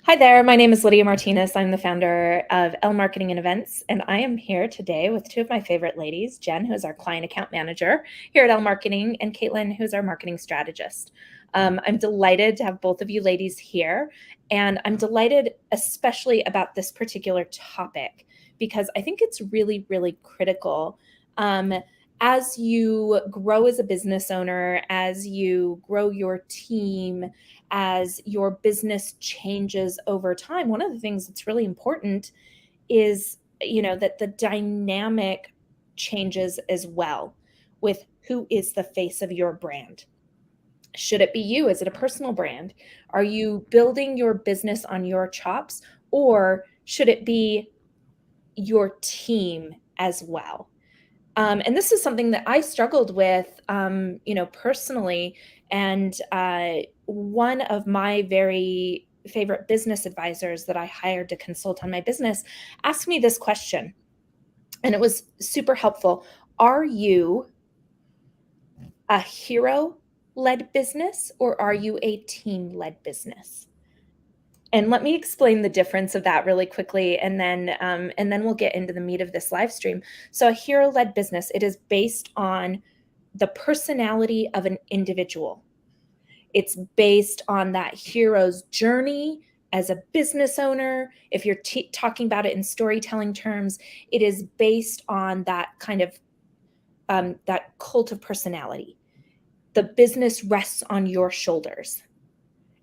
Hi there, my name is Lydia Martinez. I'm the founder of L Marketing and Events, and I am here today with two of my favorite ladies, Jen, who is our client account manager here at L Marketing, and Caitlin, who's our marketing strategist. I'm delighted to have both of you ladies here, and I'm delighted especially about this particular topic because I think it's really, really critical. As you grow as a business owner, as you grow your team, as your business changes over time, one of the things that's really important is, that the dynamic changes as well with who is the face of your brand. Should it be you? Is it a personal brand? Are you building your business on your chops, or should it be your team as well? And this is something that I struggled with, personally. And one of my very favorite business advisors that I hired to consult on my business asked me this question, and it was super helpful. Are you a hero led business, or are you a team led business? And let me explain the difference of that really quickly, and then we'll get into the meat of this live stream. So, a hero-led business, it is based on the personality of an individual. It's based on that hero's journey as a business owner. If you're talking about it in storytelling terms, it is based on that kind of that cult of personality. The business rests on your shoulders.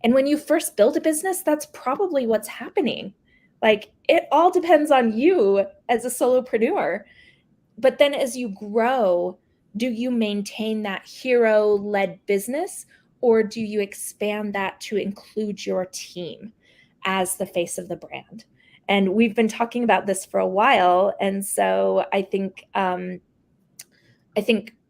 And when you first build a business, that's probably what's happening. Like, it all depends on you as a solopreneur. But then as you grow, do you maintain that hero led business, or do you expand that to include your team as the face of the brand? And we've been talking about this for a while. And so I think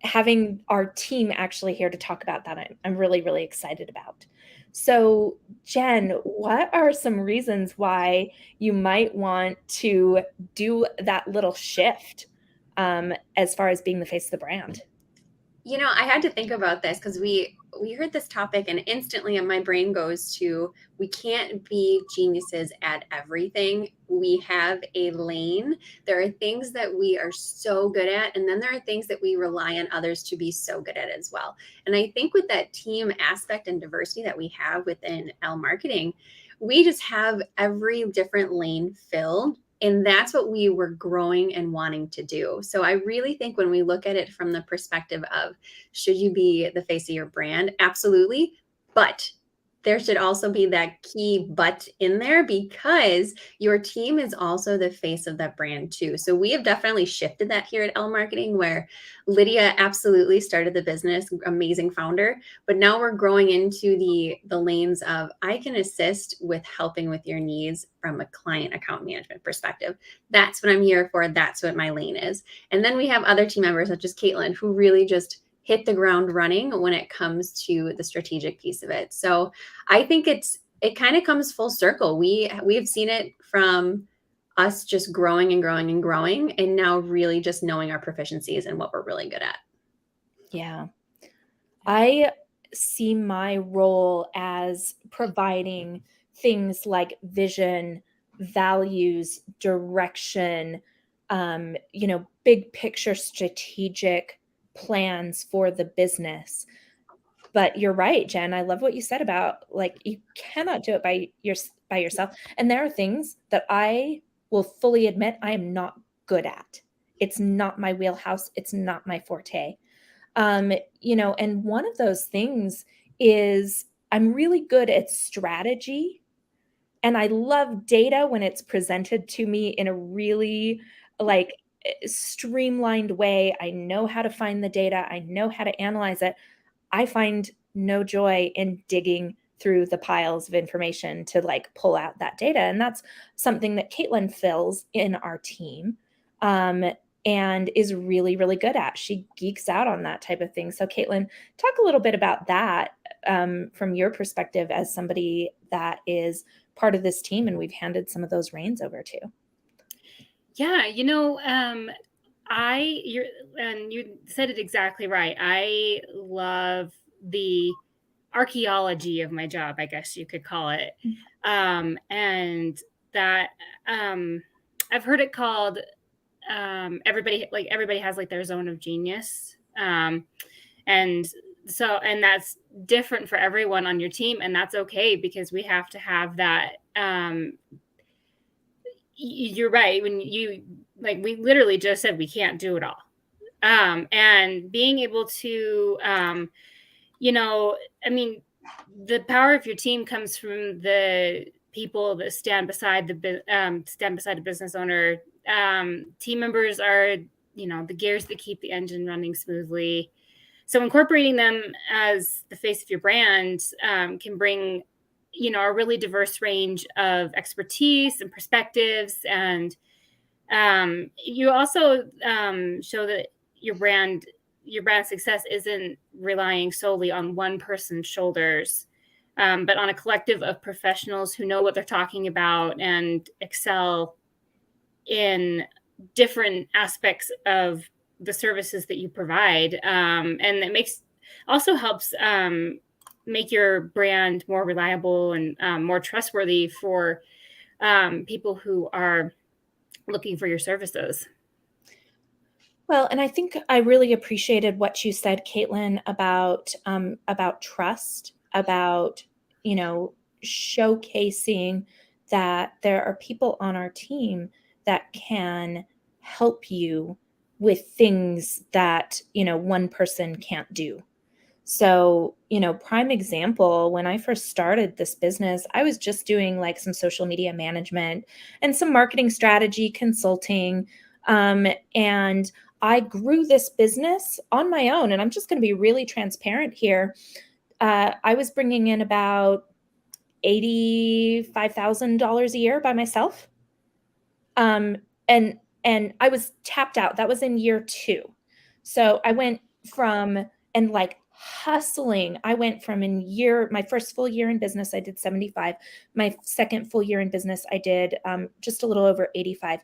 having our team actually here to talk about that, I'm really, really excited about. So, Jen, what are some reasons why you might want to do that little shift, as far as being the face of the brand? I had to think about this because we heard this topic and instantly my brain goes to we can't be geniuses at everything. We have a lane. There are things that we are so good at, and then there are things that we rely on others to be so good at as well. And I think with that team aspect and diversity that we have within L Marketing, we just have every different lane filled, and that's what we were growing and wanting to do. So I really think when we look at it from the perspective of should you be the face of your brand? Absolutely. But there should also be that key but in there because your team is also the face of that brand too. So we have definitely shifted that here at L Marketing, where Lydia absolutely started the business, amazing founder, but now we're growing into the lanes of I can assist with helping with your needs from a client account management perspective. That's what I'm here for. That's what my lane is. And then we have other team members such as Caitlin, who really just hit the ground running when it comes to the strategic piece of it. So I think it kind of comes full circle. We've seen it from us just growing and growing and growing, and now really just knowing our proficiencies and what we're really good at. Yeah. I see my role as providing things like vision, values, direction, big picture strategic plans for the business. But you're right, Jen. I love what you said about, like, you cannot do it by yourself. And there are things that I will fully admit I am not good at. It's not my wheelhouse. It's not my forte. And one of those things is I'm really good at strategy, and I love data when it's presented to me in a really, like, streamlined way. I know how to find the data. I know how to analyze it. I find no joy in digging through the piles of information to, like, pull out that data. And that's something that Caitlin fills in our team, um, and is really, really good at. She geeks out on that type of thing. So, Caitlin, talk a little bit about that, from your perspective as somebody that is part of this team and we've handed some of those reins over to. Yeah, you said it exactly right. I love the archaeology of my job, I guess you could call it. And that I've heard it called everybody has like their zone of genius. And that's different for everyone on your team, and that's okay, because we have to have that. You're right. When you, like, we literally just said we can't do it all. And being able to, I mean, the power of your team comes from the people that stand beside the business owner. Team members are, the gears that keep the engine running smoothly. So incorporating them as the face of your brand can bring, a really diverse range of expertise and perspectives. And you also show that your brand success isn't relying solely on one person's shoulders, but on a collective of professionals who know what they're talking about and excel in different aspects of the services that you provide. And it also helps make your brand more reliable and more trustworthy for people who are looking for your services. Well, and I think I really appreciated what you said, Caitlin, about trust, about, showcasing that there are people on our team that can help you with things that, one person can't do. So, prime example, when I first started this business, I was just doing like some social media management and some marketing strategy consulting. And I grew this business on my own. And I'm just going to be really transparent here. I was bringing in about $85,000 a year by myself. And I was tapped out. That was in year 2. So I went from, and like hustling, I went from my first full year in business, I did 75. My second full year in business, I did just a little over 85.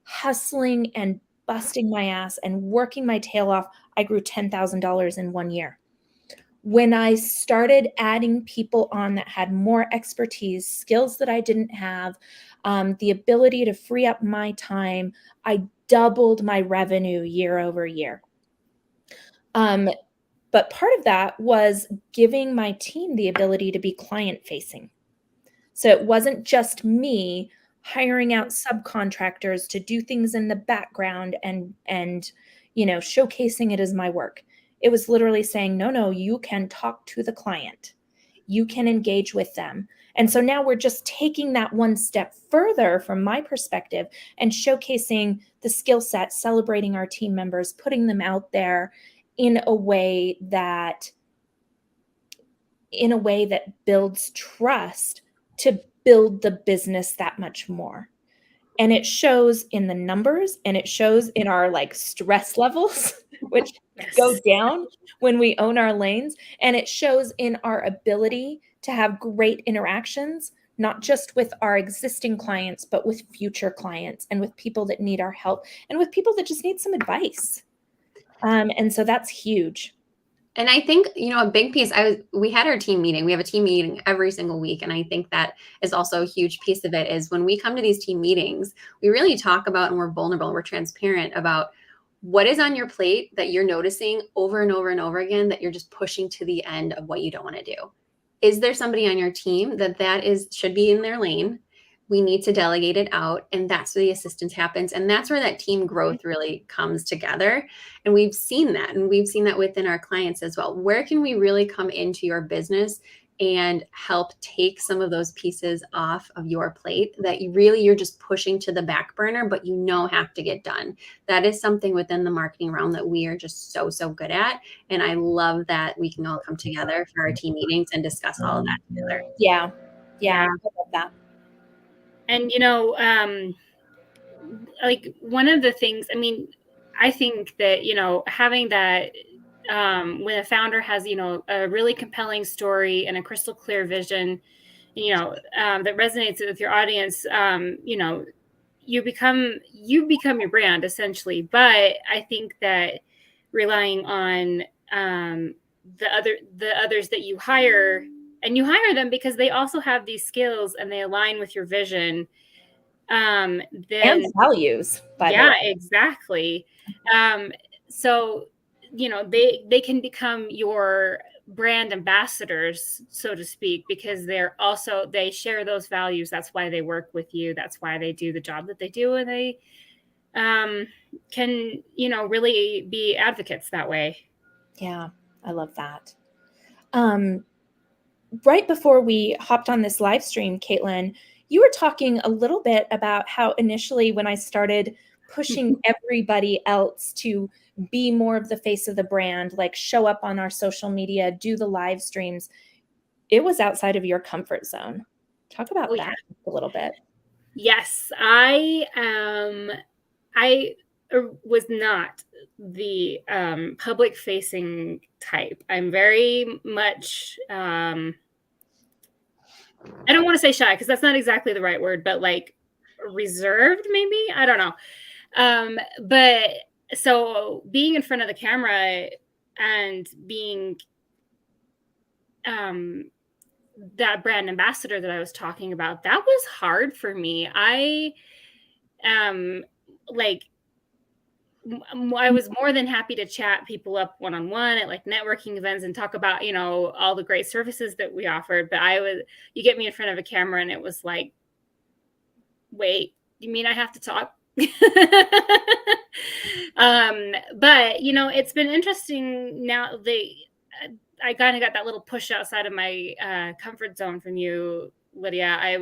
Hustling and busting my ass and working my tail off, I grew $10,000 in 1 year. When I started adding people on that had more expertise, skills that I didn't have, the ability to free up my time, I doubled my revenue year over year. But part of that was giving my team the ability to be client facing. So it wasn't just me hiring out subcontractors to do things in the background and showcasing it as my work. It was literally saying, no, you can talk to the client. You can engage with them. And so now we're just taking that one step further from my perspective and showcasing the skill set, celebrating our team members, putting them out there in a way that builds trust to build the business that much more. And it shows in the numbers, and it shows in our like stress levels, which go down when we own our lanes. And it shows in our ability to have great interactions, not just with our existing clients, but with future clients and with people that need our help and with people that just need some advice. And so that's huge. And I think, a big piece, we had our team meeting. We have a team meeting every single week. And I think that is also a huge piece of it, is when we come to these team meetings, we really talk about, and we're vulnerable, and we're transparent about what is on your plate that you're noticing over and over and over again that you're just pushing to the end of what you don't want to do. Is there somebody on your team that should be in their lane? We need to delegate it out, and that's where the assistance happens. And that's where that team growth really comes together. And we've seen that, and we've seen that within our clients as well. Where can we really come into your business and help take some of those pieces off of your plate that you're just pushing to the back burner, but have to get done? That is something within the marketing realm that we are just so, so good at. And I love that we can all come together for our team meetings and discuss all of that together. Yeah. I love that. And, like one of the things, I think that, having that, when a founder has, a really compelling story and a crystal clear vision, that resonates with your audience, you become your brand essentially. But I think that relying on the others that you hire, and you hire them because they also have these skills and they align with your vision, then And values, by the yeah, way. exactly. So, you know, they can become your brand ambassadors, so to speak, because they share those values. That's why they work with you. That's why they do the job that they do. And they can, you know, really be advocates that way. Yeah, I love that. Right before we hopped on this live stream, Caitlin, you were talking a little bit about how initially when I started pushing everybody else to be more of the face of the brand, like show up on our social media, do the live streams, it was outside of your comfort zone. Talk about that a little bit. Yes, I was not the public facing type. I'm very much I don't want to say shy because that's not exactly the right word, but like reserved, maybe. I don't know. But so being in front of the camera and being that brand ambassador that I was talking about, that was hard for me. I was more than happy to chat people up one-on-one at like networking events and talk about, you know, all the great services that we offered. But you get me in front of a camera and it was like, wait, you mean I have to talk? But you know, it's been interesting now. I kind of got that little push outside of my comfort zone from you, Lydia. I've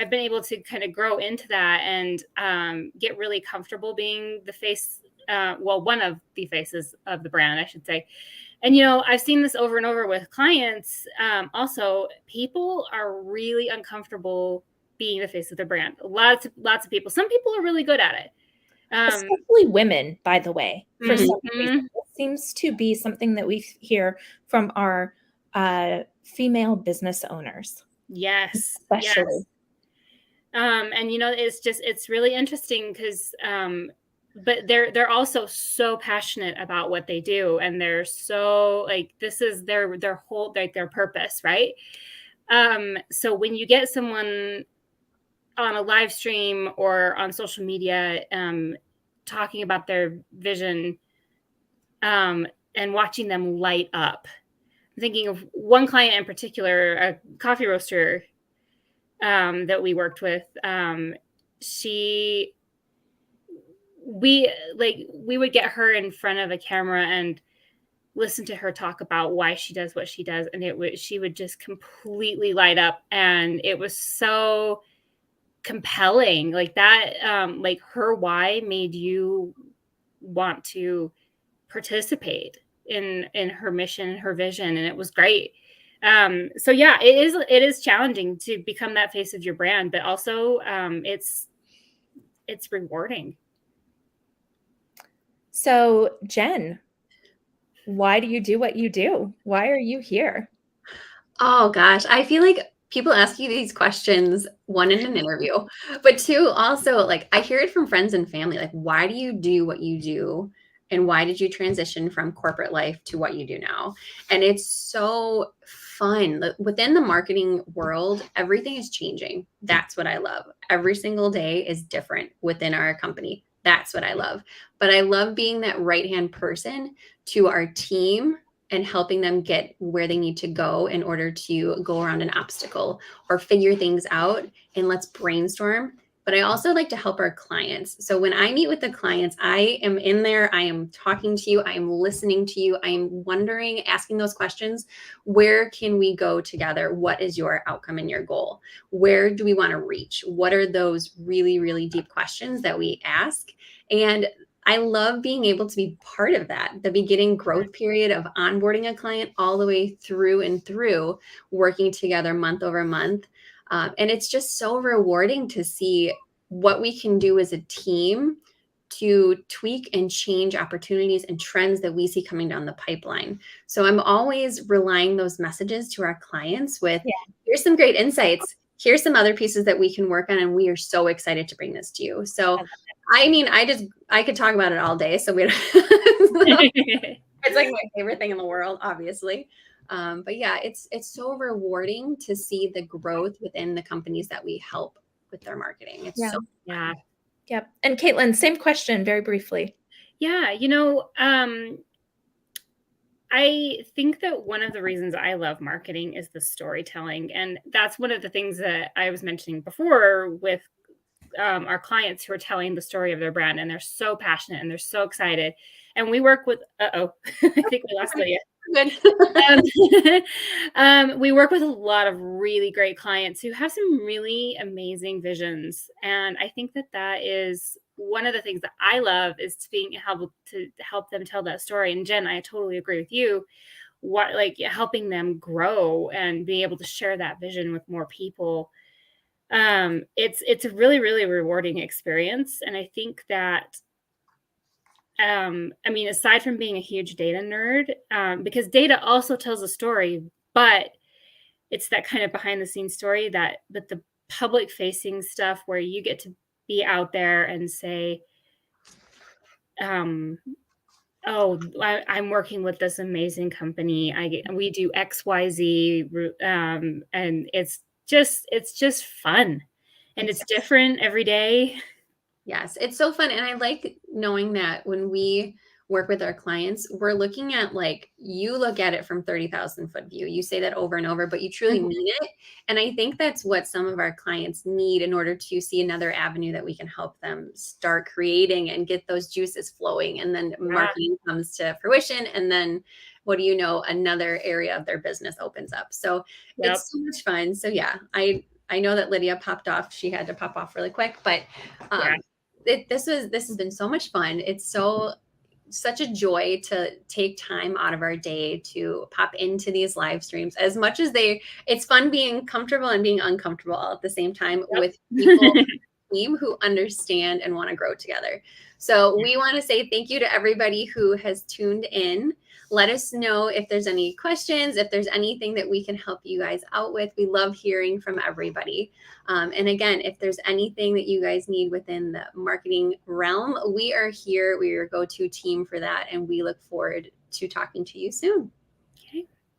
been able to kind of grow into that and get really comfortable being the face, one of the faces of the brand, I should say. And, you know, I've seen this over and over with clients. Also, people are really uncomfortable being the face of their brand. Lots of people. Some people are really good at it. Especially women, by the way. For some reason, it seems to be something that we hear from our female business owners. Yes. Especially. Yes. And you know, it's really interesting because, but they're also so passionate about what they do, and they're so like, this is their whole, like their purpose, right? So when you get someone on a live stream or on social media, talking about their vision, and watching them light up, I'm thinking of one client in particular, a coffee roaster that we worked with. We would get her in front of a camera and listen to her talk about why she does what she does, and she would just completely light up, and it was so compelling. Like that, like her why made you want to participate in her mission, her vision, and it was great. So yeah, it is challenging to become that face of your brand, but also it's rewarding. So Jen, why do you do what you do? Why are you here? Oh gosh, I feel like people ask you these questions, one in an interview, but two, also like I hear it from friends and family. Like, why do you do what you do? And why did you transition from corporate life to what you do now? And it's so fun. Within the marketing world, everything is changing. That's what I love. Every single day is different within our company. That's what I love. But I love being that right-hand person to our team and helping them get where they need to go in order to go around an obstacle or figure things out. And let's brainstorm. But I also like to help our clients. So when I meet with the clients, I am in there, I am talking to you, I am listening to you, I am wondering, asking those questions. Where can we go together? What is your outcome and your goal? Where do we want to reach? What are those really, really deep questions that we ask? And I love being able to be part of that, the beginning growth period of onboarding a client all the way through and through, working together month over month. And it's just so rewarding to see what we can do as a team to tweak and change opportunities and trends that we see coming down the pipeline. So I'm always relying those messages to our clients with, here's some great insights. Here's some other pieces that we can work on. And we are so excited to bring this to you. So, I mean, I could talk about it all day. So we It's like my favorite thing in the world, obviously. But yeah, it's so rewarding to see the growth within the companies that we help with their marketing. It's Yeah. so Yeah. Yep. And Caitlin, same question, very briefly. Yeah. I think that one of the reasons I love marketing is the storytelling. And that's one of the things that I was mentioning before with our clients who are telling the story of their brand, and they're so passionate and they're so excited. And we work with, I think we lost Lydia. good. We work with a lot of really great clients who have some really amazing visions. And I think that that is one of the things that I love, is to being able to help them tell that story. And Jen, I totally agree with you. Helping them grow and be able to share that vision with more people. It's a really, really rewarding experience. And I think that aside from being a huge data nerd, because data also tells a story, but it's that kind of behind the scenes story but the public facing stuff where you get to be out there and say, I'm working with this amazing company. We do XYZ, and it's just fun, and it's different every day. Yes, it's so fun. And I like knowing that when we work with our clients, we're looking at, like, you look at it from 30,000 foot view. You say that over and over, but you truly mean it. And I think that's what some of our clients need in order to see another avenue that we can help them start creating and get those juices flowing. And then marketing comes to fruition. And then what do you know, another area of their business opens up. So it's so much fun. So yeah, I know that Lydia popped off. She had to pop off really quick, but this has been so much fun. It's such a joy to take time out of our day to pop into these live streams. As much as it's fun being comfortable and being uncomfortable all at the same time with people team who understand and want to grow together. So we want to say thank you to everybody who has tuned in. Let us know if there's any questions, if there's anything that we can help you guys out with. We love hearing from everybody. And again, if there's anything that you guys need within the marketing realm, we are here. We are your go-to team for that. And we look forward to talking to you soon.